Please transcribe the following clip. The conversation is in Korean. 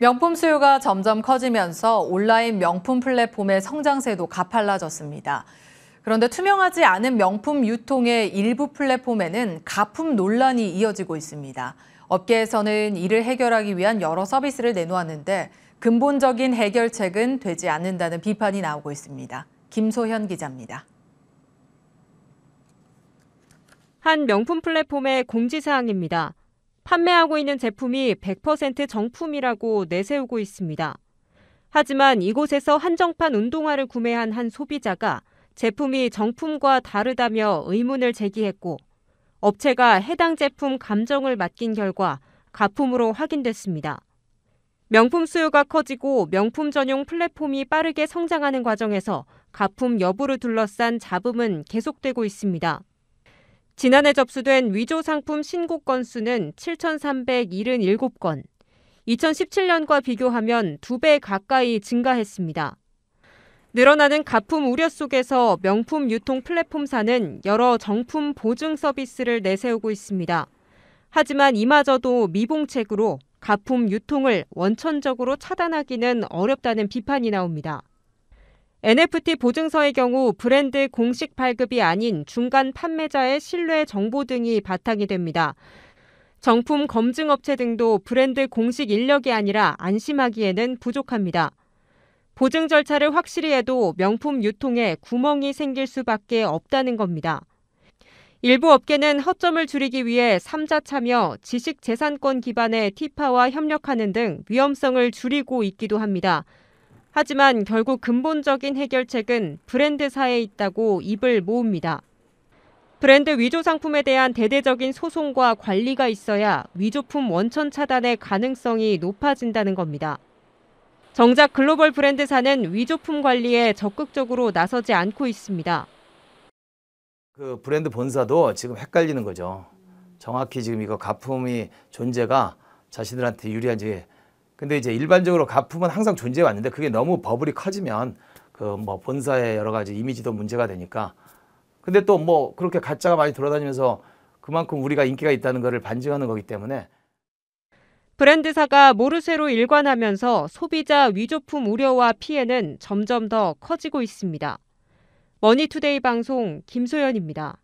명품 수요가 점점 커지면서 온라인 명품 플랫폼의 성장세도 가팔라졌습니다. 그런데 투명하지 않은 명품 유통의 일부 플랫폼에는 가품 논란이 이어지고 있습니다. 업계에서는 이를 해결하기 위한 여러 서비스를 내놓았는데 근본적인 해결책은 되지 않는다는 비판이 나오고 있습니다. 김소현 기자입니다. 한 명품 플랫폼의 공지사항입니다. 판매하고 있는 제품이 100% 정품이라고 내세우고 있습니다. 하지만 이곳에서 한정판 운동화를 구매한 한 소비자가 제품이 정품과 다르다며 의문을 제기했고 업체가 해당 제품 감정을 맡긴 결과 가품으로 확인됐습니다. 명품 수요가 커지고 명품 전용 플랫폼이 빠르게 성장하는 과정에서 가품 여부를 둘러싼 잡음은 계속되고 있습니다. 지난해 접수된 위조 상품 신고 건수는 7,377건, 2017년과 비교하면 2배 가까이 증가했습니다. 늘어나는 가품 우려 속에서 명품 유통 플랫폼사는 여러 정품 보증 서비스를 내세우고 있습니다. 하지만 이마저도 미봉책으로 가품 유통을 원천적으로 차단하기는 어렵다는 비판이 나옵니다. NFT 보증서의 경우 브랜드 공식 발급이 아닌 중간 판매자의 신뢰 정보 등이 바탕이 됩니다. 정품 검증업체 등도 브랜드 공식 인력이 아니라 안심하기에는 부족합니다. 보증 절차를 확실히 해도 명품 유통에 구멍이 생길 수밖에 없다는 겁니다. 일부 업계는 허점을 줄이기 위해 3자 참여, 지식재산권 기반의 티파와 협력하는 등 위험성을 줄이고 있기도 합니다. 하지만 결국 근본적인 해결책은 브랜드사에 있다고 입을 모읍니다. 브랜드 위조 상품에 대한 대대적인 소송과 관리가 있어야 위조품 원천 차단의 가능성이 높아진다는 겁니다. 정작 글로벌 브랜드사는 위조품 관리에 적극적으로 나서지 않고 있습니다. 그 브랜드 본사도 지금 헷갈리는 거죠. 정확히 지금 이거 가품이 존재가 자신들한테 유리한지. 근데 이제 일반적으로 가품은 항상 존재해 왔는데 그게 너무 버블이 커지면 그 뭐 본사의 여러 가지 이미지도 문제가 되니까. 근데 또 뭐 그렇게 가짜가 많이 돌아다니면서 그만큼 우리가 인기가 있다는 것을 반증하는 거기 때문에. 브랜드사가 모르쇠로 일관하면서 소비자 위조품 우려와 피해는 점점 더 커지고 있습니다. 머니투데이 방송 김소연입니다.